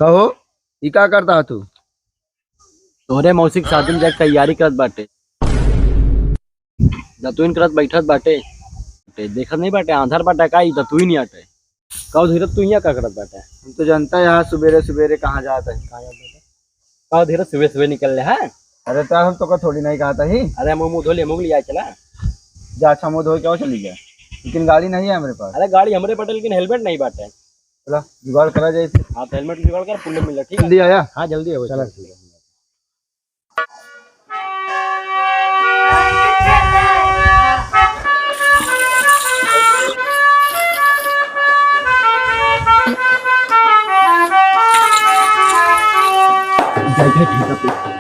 कहो ई का करता तू? तोहरे मौसिक शादी में जाके तैयारी करत बाटे। दतुइन करत बैठत बाटे। देखत नहीं बाटे आंधर बाटे का दतुइन ही आटे। कहो धीरज तू यहाँ का करत बाटे? हम तो जानता है यहाँ सवेरे सवेरे कहाँ जाता है। कहो धीरज सुबह सुबह निकल ले है। अरे तो हम तो का थोड़ी नहीं कहा था ही। अरे मुँह धो ले मुँह लिया चला। जा अच्छा मुँह धो क्यों चली गया, लेकिन गाड़ी नहीं है मेरे पास। अरे गाड़ी हमरे पटे लेकिन हेलमेट नहीं बाटे। चला जुगाड़ करा जाए। हाँ तो हेलमेट जुगाड़ कर पुल मिल ठीक है। जल्दी आया। हाँ जल्दी है चला ठीक है। ठीक है।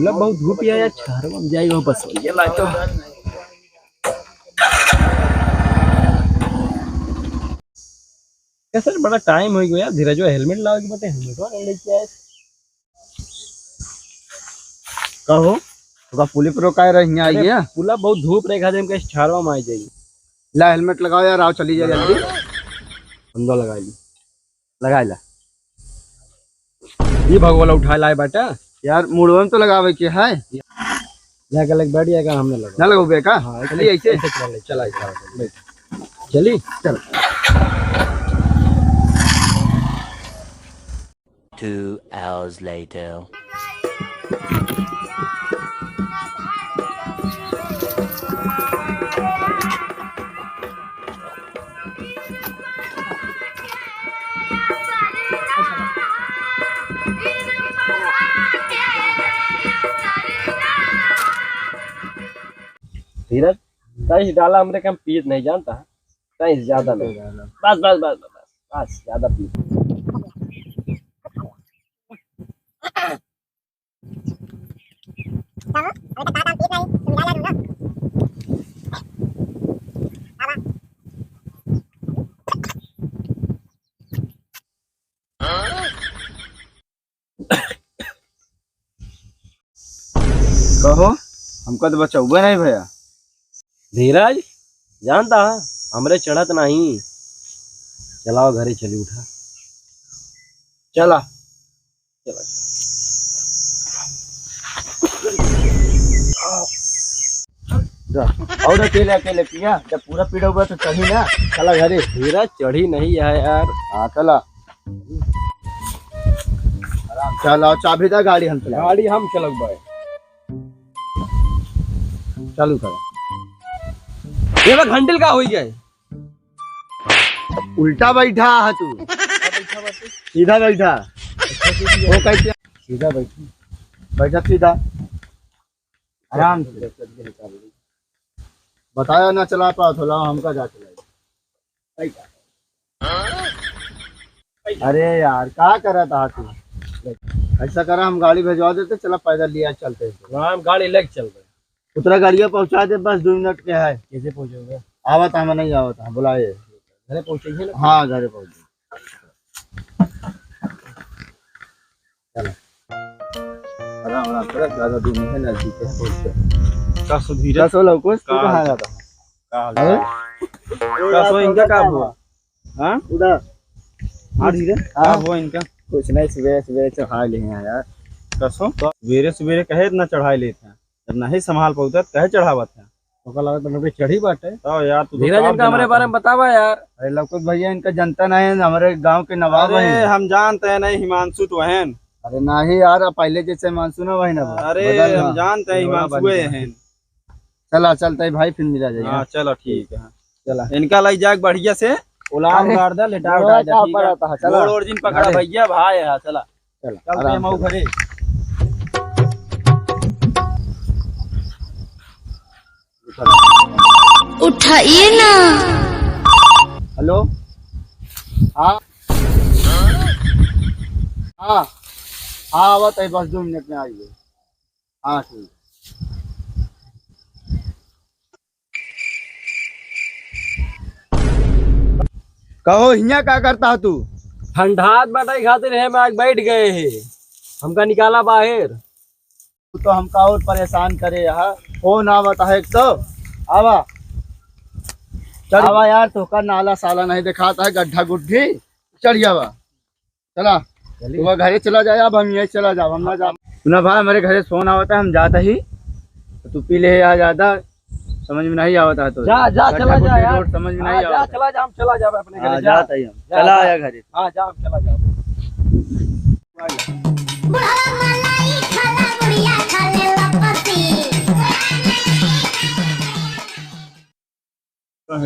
बहुत धूप है यार, छारवा में जाएगा बस ये ला तो। कैसे बड़ा टाइम हो गया यार, धीरज हेलमेट लाओगे बटे हेलमेट वाला लेके आए। कहो तो का पुलिस पर रोका रही आई है। पुला बहुत धूप रहेगा जब कैसे छारवा में आ जाएगी। ला हेलमेट लगाओ यार, आओ चली जाए जल्दी। अंदर लगा ली लगा ला ये भगवान उठा लाए बेटा यार मुड़वा में तो लगावे के है। जाके लग बैठ जाएगा हमने लगा ना लगो बेका। हाँ चलिए ऐसे चला चली चल। 2 hours later. धीरज सही डाला हमरे कम पीत नहीं जानता सही ज्यादा नहीं। बस बस बस बस बस ज्यादा पीत कहो हमका तो बचा हुआ नहीं भैया। धीरज जानता हमरे चढ़त नहीं। चलाओ घरे चली उठा चला चला और अकेले अकेले पिया जब पूरा पीड़ा हुआ तो चढ़ी ना। चला घरे। धीरज चढ़ी नहीं है यार। हाँ चला चला चाबी दा गाड़ी हम चला। गाड़ी हम चलक भाई चालू करा। ये घंटिल का हो गया उल्टा बैठा है तू, सीधा बैठा। वो कैसे सीधा बैठी बैठा सीधा आराम से। बताया ना चला पाओ थोड़ा हमका जा चला। अरे यार क्या करा था तू? ऐसा करा हम गाड़ी भेजवा देते, चला पैदल लिया चलते। हम गाड़ी लेके चल रहे उतरा गाड़िया पहुंचा दे बस 2 मिनट के है। कैसे पहुंचोगे? आवत हमें नहीं आवत है बुलाए घरे पहुंचेंगे ना। हाँ घरे पहुंच चलो आराम आराम कर, ज्यादा दूर नहीं है, नजदीक है। पहुंच का सुधीर सो लोग कुछ तू कहाँ जाता है? का सो इनका का हुआ? हां उधर हां धीरे हाँ हुआ इनका कुछ नहीं, सुबह सुबह चढ़ा लिए हैं यार। कसो सवेरे सवेरे कहे इतना चढ़ाई लेते हैं जब नहीं संभाल पाता कहे चढ़ावत है तो लगा तो चढ़ी बाटे। तो यार तू धीरज इनका हमारे बारे में बतावा यार। अरे लवकुश भैया इनका जनता नहीं है, हमारे गांव के नवाब हैं। हम जानते हैं नहीं हिमांशु तो हैं। अरे नहीं यार पहले जैसे हिमांशु ना वही ना। अरे हम जानते हैं हिमांशु हैं। चला चलते भाई फिर मिला जाएगा। हाँ चलो ठीक है चला इनका लग जाए बढ़िया से उलान मार दे लेटा उठा जा ठीक है। और जिन पकड़ा भैया भाई है। चला चलते हैं मऊ घरे। उठाइए ना। हेलो हाँ हाँ हाँ आवत है बस 2 मिनट में आइए। हाँ ठीक। कहो हिया क्या करता है तू? ठंडात बटाई खातिर है मैं आज बैठ गए है, हमका निकाला बाहर। तू तो हमका और परेशान करे यहाँ। फोन आवत है एक तो आवा चल आवा यार, तो का नाला साला नहीं दिखाता है, गड्ढा गुड्ढी चढ़ जावा। चला तू घरे चला जाए, अब हम यही चला जाओ, हम ना जा। सुना भाई हमारे घरे फोन आवता है, हम जाता ही तो तू पी ले आ जाता, समझ में नहीं आवता है तो जा जा चला जा यार, समझ में नहीं हाँ, जा आवता। चला जा, हम चला जा अपने घरे। जाता ही हम जा, चला जा। आया घरे। हाँ जा, हम चला जा।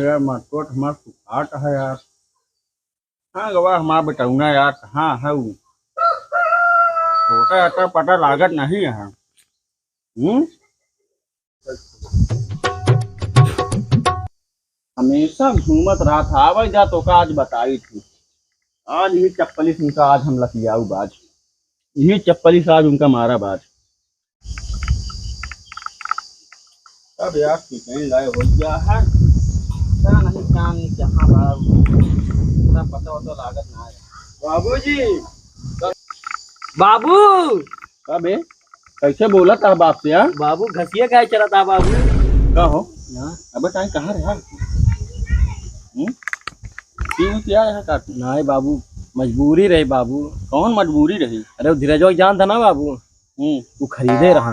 यार माटकोट हमार सुखाट है यार। हाँ गवाह हमारा बताऊना यार, कहाँ है वो? छोटा अटा पटा लागत नहीं है। हमेशा घूमत रहा था, आवा जा तो का आज बताई थी। आज ही चप्पली से उनका आज हम लकियाऊ बाज, यही चप्पली से आज उनका मारा बाज। अब यार कहीं लाए हो गया है, क्या नहीं क्या नहीं कहाँ बाबू पता वता लागत ना है। बाबूजी, बाबू कब है कैसे बोला था बाप से यार? बाबू घसिया क्या चला था बाबू? क्या हो अब टाइम कहाँ रहा? क्या रहा काट? नहीं बाबू, मजबूरी रही बाबू। कौन मजबूरी रही? अरे वो धीरजवा जान था ना बाबू, वो खरीदे रहा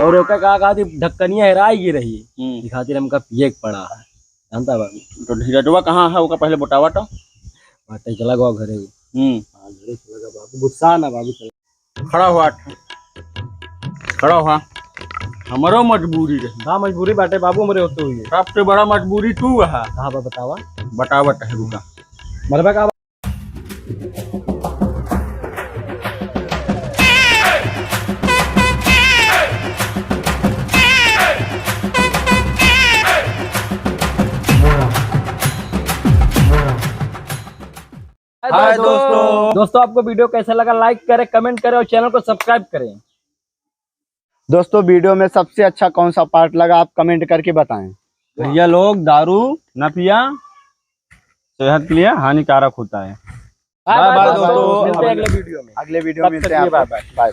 और ओका कहा थी ढक्कनिया हेराई रही, दिखाती हमका पिए पड़ा है, जानता बाबू। तो धीरजवा कहाँ है? वो पहले बतावा तो। बाटे चला गया घरे। घरे चला गया बाबू, गुस्सा ना बाबू। चला खड़ा हुआ, खड़ा हुआ। हमारो मजबूरी रही। हाँ मजबूरी बाटे बाबू, हमारे होते हुए। सबसे बड़ा मजबूरी तू है। हाँ बतावा। बतावट है रुका मरबा का। हाय दोस्तों, आपको वीडियो कैसा लगा लाइक करें, कमेंट करें और चैनल को सब्सक्राइब करें। दोस्तों वीडियो में सबसे अच्छा कौन सा पार्ट लगा आप कमेंट करके बताएं। भैया लोग दारू न पिया, सेहत के लिए हानिकारक होता है। बाय बाय दोस्तों। मिलते हैं अगले वीडियो में। अगले वीडियो में मिलते हैं। Bye bye.